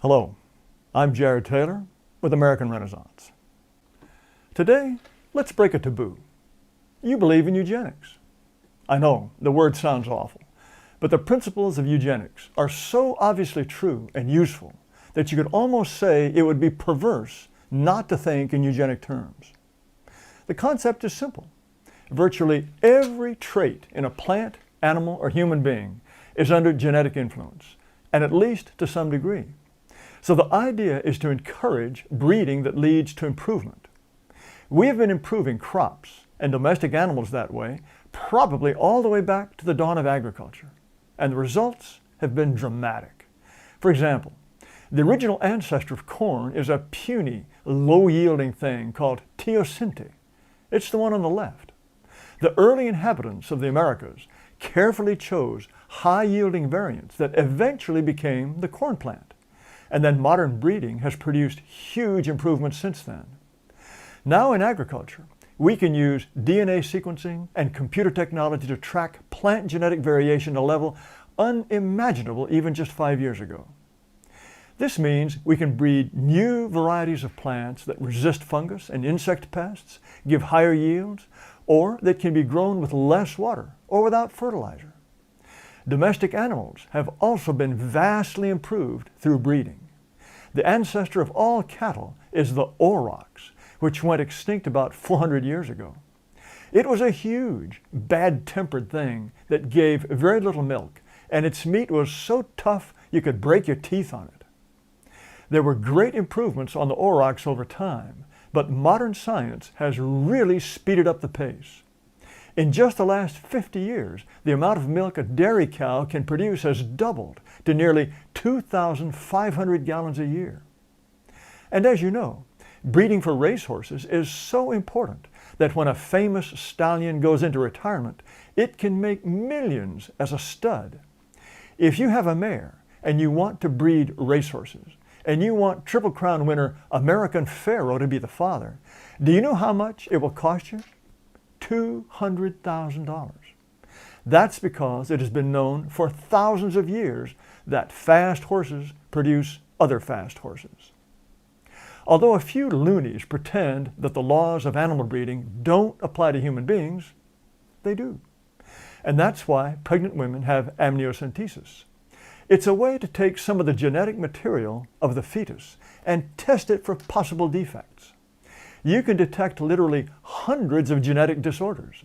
Hello, I'm Jared Taylor with American Renaissance. Today, let's break a taboo. You believe in eugenics. I know, the word sounds awful, but the principles of eugenics are so obviously true and useful that you could almost say it would be perverse not to think in eugenic terms. The concept is simple. Virtually every trait in a plant, animal, or human being is under genetic influence, and at least to some degree. So the idea is to encourage breeding that leads to improvement. We have been improving crops and domestic animals that way probably all the way back to the dawn of agriculture, and the results have been dramatic. For example, the original ancestor of corn is a puny, low-yielding thing called teosinte. It's the one on the left. The early inhabitants of the Americas carefully chose high-yielding variants that eventually became the corn plant. And then modern breeding has produced huge improvements since then. Now in agriculture, we can use DNA sequencing and computer technology to track plant genetic variation at a level unimaginable even just 5 years ago. This means we can breed new varieties of plants that resist fungus and insect pests, give higher yields, or that can be grown with less water or without fertilizer. Domestic animals have also been vastly improved through breeding. The ancestor of all cattle is the aurochs, which went extinct about 400 years ago. It was a huge, bad-tempered thing that gave very little milk, and its meat was so tough you could break your teeth on it. There were great improvements on the aurochs over time, but modern science has really speeded up the pace. In just the last 50 years, the amount of milk a dairy cow can produce has doubled to nearly 2,500 gallons a year. And as you know, breeding for racehorses is so important that when a famous stallion goes into retirement, it can make millions as a stud. If you have a mare and you want to breed racehorses, and you want Triple Crown winner American Pharoah to be the father, do you know how much it will cost you? $200,000. That's because it has been known for thousands of years that fast horses produce other fast horses. Although a few loonies pretend that the laws of animal breeding don't apply to human beings, they do. And that's why pregnant women have amniocentesis. It's a way to take some of the genetic material of the fetus and test it for possible defects. You can detect literally hundreds of genetic disorders.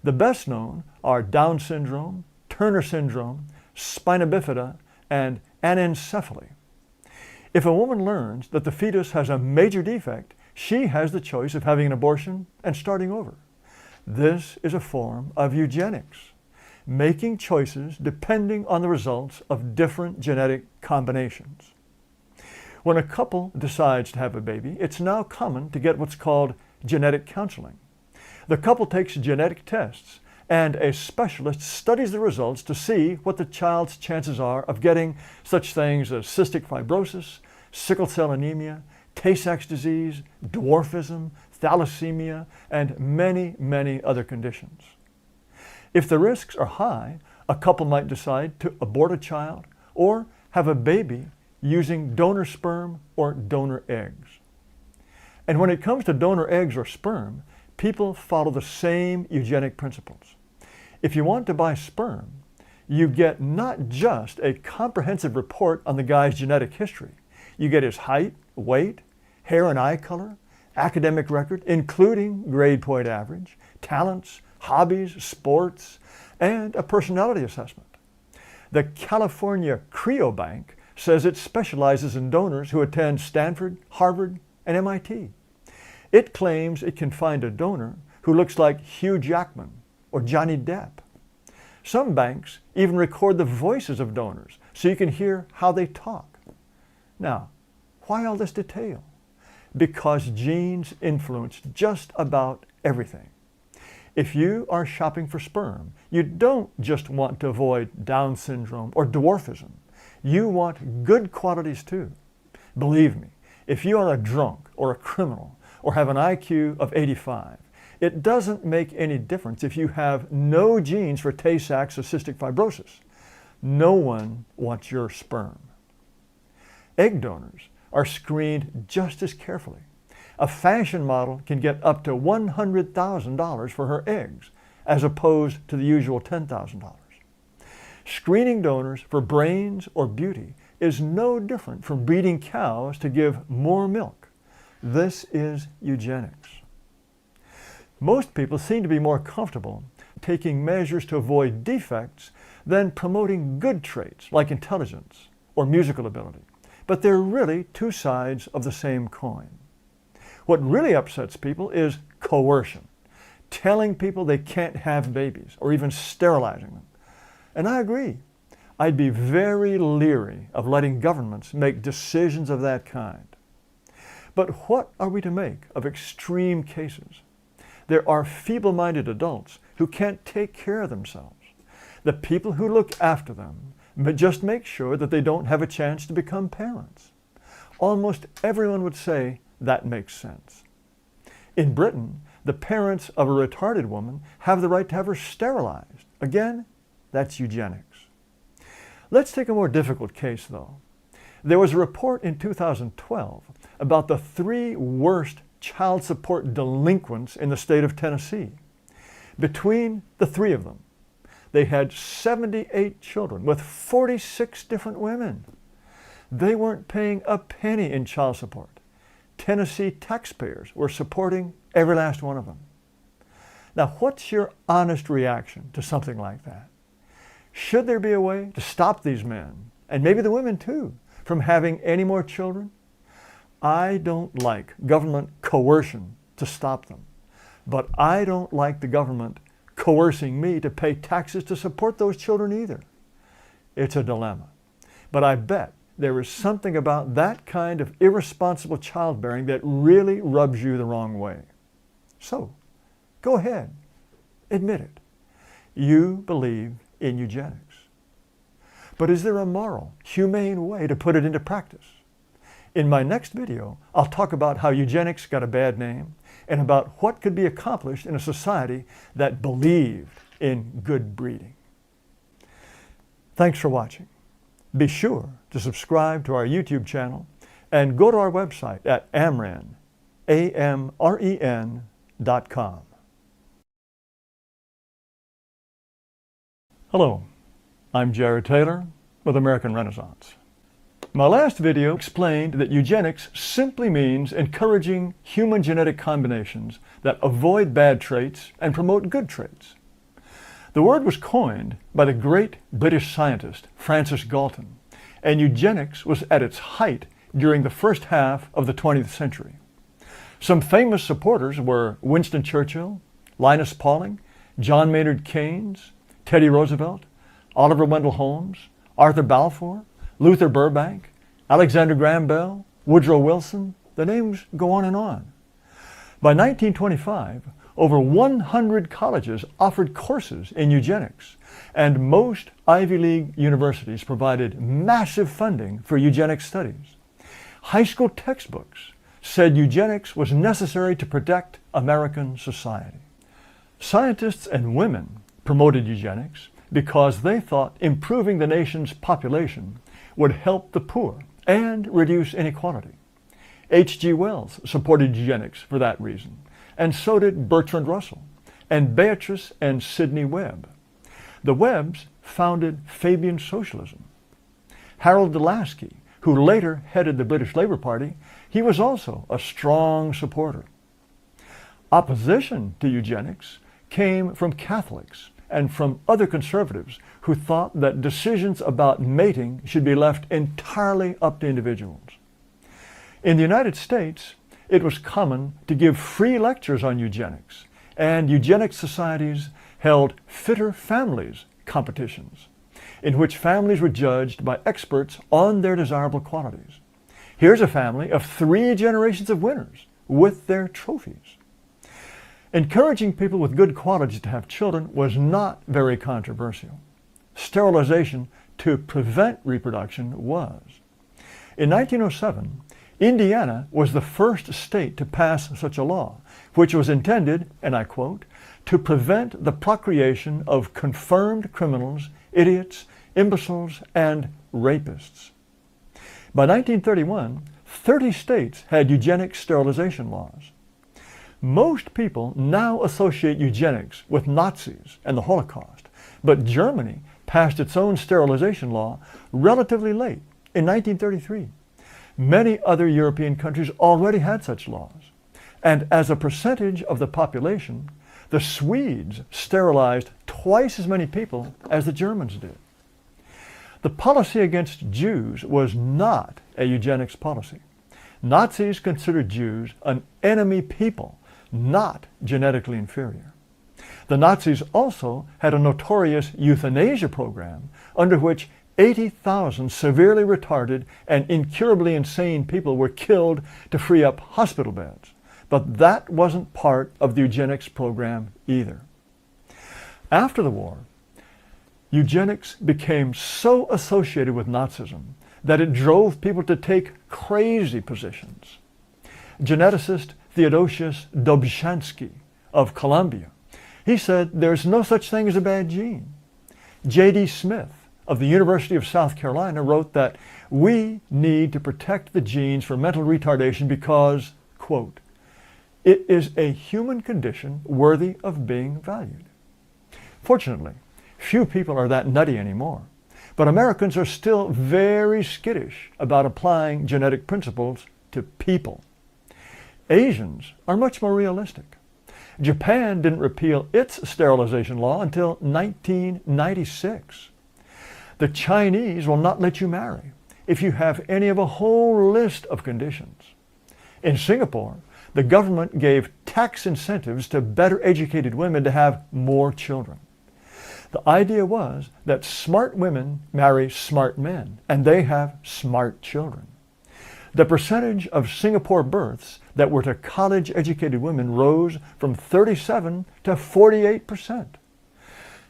The best known are Down syndrome, Turner syndrome, spina bifida, and anencephaly. If a woman learns that the fetus has a major defect, she has the choice of having an abortion and starting over. This is a form of eugenics, making choices depending on the results of different genetic combinations. When a couple decides to have a baby, it's now common to get what's called genetic counseling. The couple takes genetic tests, and a specialist studies the results to see what the child's chances are of getting such things as cystic fibrosis, sickle cell anemia, Tay-Sachs disease, dwarfism, thalassemia, and many, many other conditions. If the risks are high, a couple might decide to abort a child or have a baby using donor sperm or donor eggs. And when it comes to donor eggs or sperm, people follow the same eugenic principles. If you want to buy sperm, you get not just a comprehensive report on the guy's genetic history. You get his height, weight, hair and eye color, academic record, including grade point average, talents, hobbies, sports, and a personality assessment. The California Cryobank says it specializes in donors who attend Stanford, Harvard, and MIT. It claims it can find a donor who looks like Hugh Jackman or Johnny Depp. Some banks even record the voices of donors so you can hear how they talk. Now, why all this detail? Because genes influence just about everything. If you are shopping for sperm, you don't just want to avoid Down syndrome or dwarfism. You want good qualities too. Believe me, if you are a drunk or a criminal or have an IQ of 85, It doesn't make any difference if you have no genes for Tay-Sachs or cystic fibrosis. No one wants your sperm. Egg donors are screened just as carefully. A fashion model can get up to $100,000 for her eggs, as opposed to the usual $10,000. Screening donors for brains or beauty is no different from breeding cows to give more milk. This is eugenics. Most people seem to be more comfortable taking measures to avoid defects than promoting good traits like intelligence or musical ability. But they're really two sides of the same coin. What really upsets people is coercion, telling people they can't have babies or even sterilizing them. And I agree. I'd be very leery of letting governments make decisions of that kind. But what are we to make of extreme cases? There are feeble-minded adults who can't take care of themselves. The people who look after them just make sure that they don't have a chance to become parents. Almost everyone would say that makes sense. In Britain, the parents of a retarded woman have the right to have her sterilized. Again, that's eugenics. Let's take a more difficult case, though. There was a report in 2012 about the 3 worst child support delinquents in the state of Tennessee. Between the 3 of them, they had 78 children with 46 different women. They weren't paying a penny in child support. Tennessee taxpayers were supporting every last one of them. Now, what's your honest reaction to something like that? Should there be a way to stop these men, and maybe the women too, from having any more children? I don't like government coercion to stop them, but I don't like the government coercing me to pay taxes to support those children either. It's a dilemma. But I bet there is something about that kind of irresponsible childbearing that really rubs you the wrong way. So, go ahead, admit it. You believe in eugenics. But is there a moral, humane way to put it into practice? In my next video, I'll talk about how eugenics got a bad name and about what could be accomplished in a society that believed in good breeding. Thanks for watching. Be sure to subscribe to our YouTube channel and go to our website at amren, amren.com. Hello, I'm Jared Taylor with American Renaissance. My last video explained that eugenics simply means encouraging human genetic combinations that avoid bad traits and promote good traits. The word was coined by the great British scientist Francis Galton, and eugenics was at its height during the first half of the 20th century. Some famous supporters were Winston Churchill, Linus Pauling, John Maynard Keynes, Teddy Roosevelt, Oliver Wendell Holmes, Arthur Balfour, Luther Burbank, Alexander Graham Bell, Woodrow Wilson, the names go on and on. By 1925, over 100 colleges offered courses in eugenics, and most Ivy League universities provided massive funding for eugenics studies. High school textbooks said eugenics was necessary to protect American society. Scientists and women promoted eugenics because they thought improving the nation's population would help the poor and reduce inequality. H.G. Wells supported eugenics for that reason, and so did Bertrand Russell, and Beatrice and Sidney Webb. The Webbs founded Fabian socialism. Harold Delasky, who later headed the British Labour Party, he was also a strong supporter. Opposition to eugenics came from Catholics and from other conservatives who thought that decisions about mating should be left entirely up to individuals. In the United States, it was common to give free lectures on eugenics, and eugenics societies held Fitter Families competitions, in which families were judged by experts on their desirable qualities. Here's a family of 3 generations of winners with their trophies. Encouraging people with good qualities to have children was not very controversial. Sterilization to prevent reproduction was. In 1907, Indiana was the first state to pass such a law, which was intended, and I quote, to prevent the procreation of confirmed criminals, idiots, imbeciles, and rapists. By 1931, 30 states had eugenics sterilization laws. Most people now associate eugenics with Nazis and the Holocaust, but Germany passed its own sterilization law relatively late, in 1933. Many other European countries already had such laws, and as a percentage of the population, the Swedes sterilized twice as many people as the Germans did. The policy against Jews was not a eugenics policy. Nazis considered Jews an enemy people, not genetically inferior. The Nazis also had a notorious euthanasia program under which 80,000 severely retarded and incurably insane people were killed to free up hospital beds. But that wasn't part of the eugenics program either. After the war, eugenics became so associated with Nazism that it drove people to take crazy positions. Geneticist Theodosius Dobzhansky of Columbia, he said there's no such thing as a bad gene. J.D. Smith of the University of South Carolina wrote that we need to protect the genes for mental retardation because, quote, it is a human condition worthy of being valued. Fortunately, few people are that nutty anymore, but Americans are still very skittish about applying genetic principles to people. Asians are much more realistic. Japan didn't repeal its sterilization law until 1996. The Chinese will not let you marry if you have any of a whole list of conditions. In Singapore, the government gave tax incentives to better educated women to have more children. The idea was that smart women marry smart men, and they have smart children. The percentage of Singapore births that were to college-educated women rose from 37 to 48%.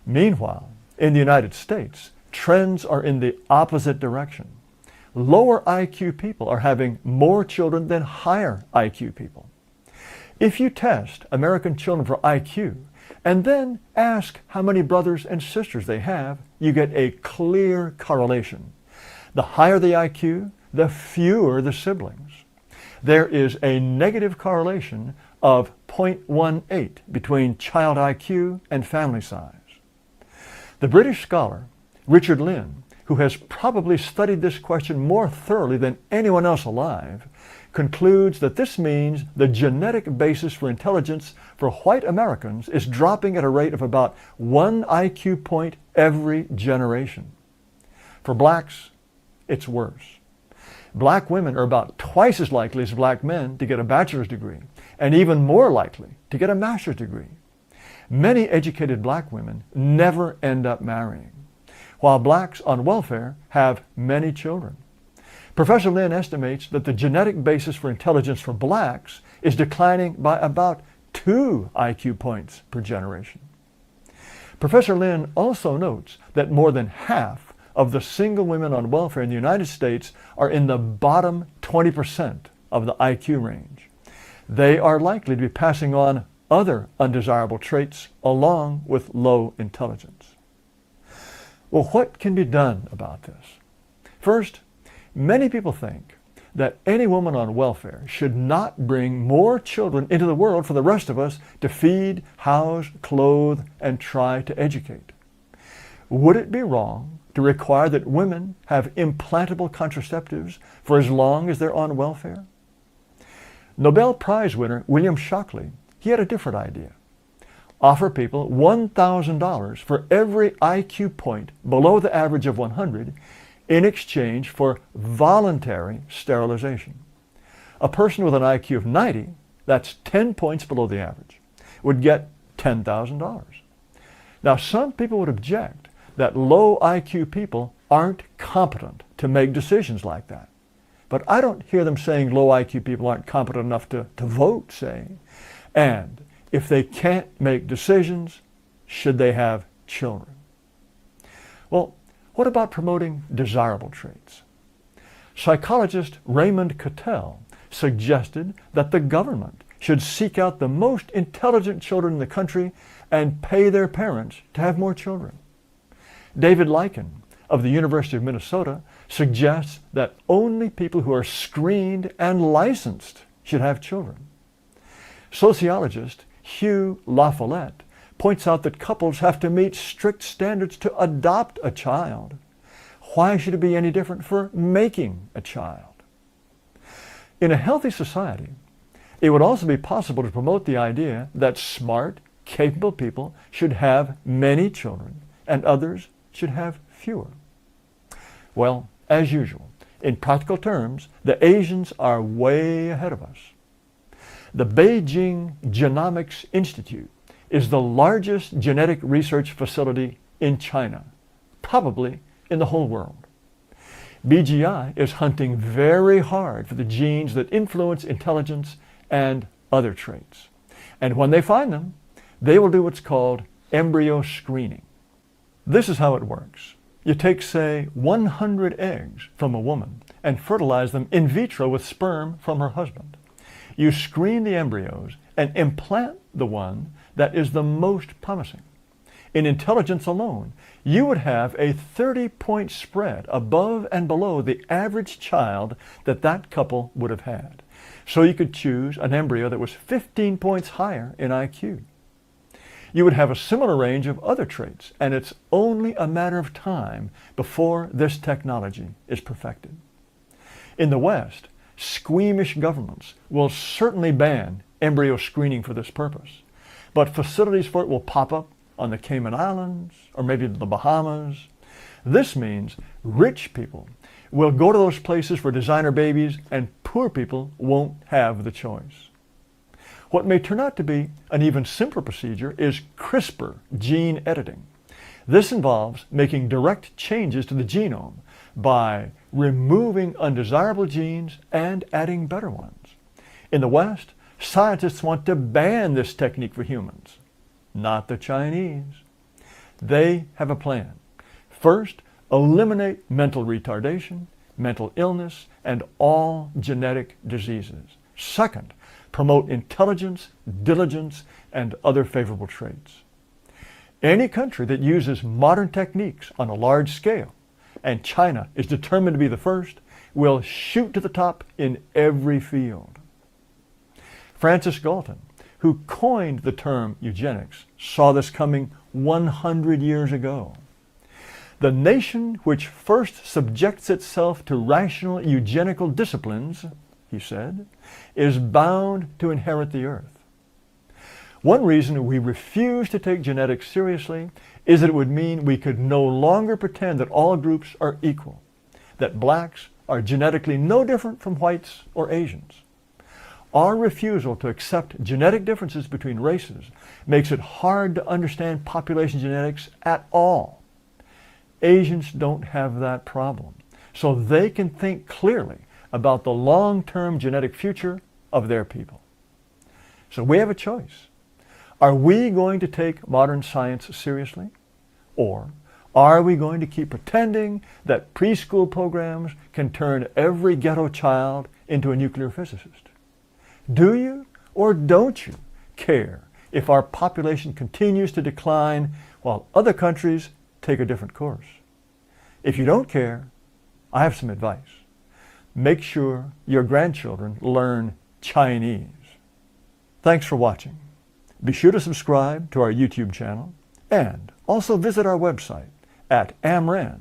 Meanwhile, in the United States, trends are in the opposite direction. Lower IQ people are having more children than higher IQ people. If you test American children for IQ and then ask how many brothers and sisters they have, you get a clear correlation. The higher the IQ, the fewer the siblings. There is a negative correlation of 0.18 between child IQ and family size. The British scholar Richard Lynn, who has probably studied this question more thoroughly than anyone else alive, concludes that this means the genetic basis for intelligence for white Americans is dropping at a rate of about 1 IQ point every generation. For blacks, it's worse. Black women are about twice as likely as black men to get a bachelor's degree, and even more likely to get a master's degree. Many educated black women never end up marrying, while blacks on welfare have many children. Professor Lynn estimates that the genetic basis for intelligence for blacks is declining by about 2 IQ points per generation. Professor Lynn also notes that more than half of the single women on welfare in the United States are in the bottom 20% of the IQ range. They are likely to be passing on other undesirable traits along with low intelligence. Well, what can be done about this? First, many people think that any woman on welfare should not bring more children into the world for the rest of us to feed, house, clothe, and try to educate. Would it be wrong to require that women have implantable contraceptives for as long as they're on welfare? Nobel Prize winner William Shockley, he had a different idea. Offer people $1,000 for every IQ point below the average of 100 in exchange for voluntary sterilization. A person with an IQ of 90, that's 10 points below the average, would get $10,000. Now, some people would object that low IQ people aren't competent to make decisions like that. But I don't hear them saying low IQ people aren't competent enough to vote, say. And if they can't make decisions, should they have children? Well, what about promoting desirable traits? Psychologist Raymond Cattell suggested that the government should seek out the most intelligent children in the country and pay their parents to have more children. David Lycan, of the University of Minnesota suggests that only people who are screened and licensed should have children. Sociologist Hugh La Follette points out that couples have to meet strict standards to adopt a child. Why should it be any different for making a child? In a healthy society, it would also be possible to promote the idea that smart, capable people should have many children and others should have fewer. Well, as usual, in practical terms, the Asians are way ahead of us. The Beijing Genomics Institute is the largest genetic research facility in China, probably in the whole world. BGI is hunting very hard for the genes that influence intelligence and other traits. And when they find them, they will do what's called embryo screening. This is how it works. You take, say, 100 eggs from a woman and fertilize them in vitro with sperm from her husband. You screen the embryos and implant the one that is the most promising. In intelligence alone, you would have a 30-point spread above and below the average child that couple would have had. So you could choose an embryo that was 15 points higher in IQ. You would have a similar range of other traits, and it's only a matter of time before this technology is perfected. In the West, squeamish governments will certainly ban embryo screening for this purpose, but facilities for it will pop up on the Cayman Islands or maybe the Bahamas. This means rich people will go to those places for designer babies and poor people won't have the choice. What may turn out to be an even simpler procedure is CRISPR gene editing. This involves making direct changes to the genome by removing undesirable genes and adding better ones. In the West, scientists want to ban this technique for humans, not the Chinese. They have a plan. First, eliminate mental retardation, mental illness, and all genetic diseases. Second, promote intelligence, diligence, and other favorable traits. Any country that uses modern techniques on a large scale, and China is determined to be the first, will shoot to the top in every field. Francis Galton, who coined the term eugenics, saw this coming 100 years ago. The nation which first subjects itself to rational eugenical disciplines, he said, is bound to inherit the earth. One reason we refuse to take genetics seriously is that it would mean we could no longer pretend that all groups are equal, that blacks are genetically no different from whites or Asians. Our refusal to accept genetic differences between races makes it hard to understand population genetics at all. Asians don't have that problem, so they can think clearly about the long-term genetic future of their people. So we have a choice. Are we going to take modern science seriously? Or are we going to keep pretending that preschool programs can turn every ghetto child into a nuclear physicist? Do you or don't you care if our population continues to decline while other countries take a different course? If you don't care, I have some advice. Make sure your grandchildren learn Chinese. Thanks for watching. Be sure to subscribe to our YouTube channel and also visit our website at amren.com.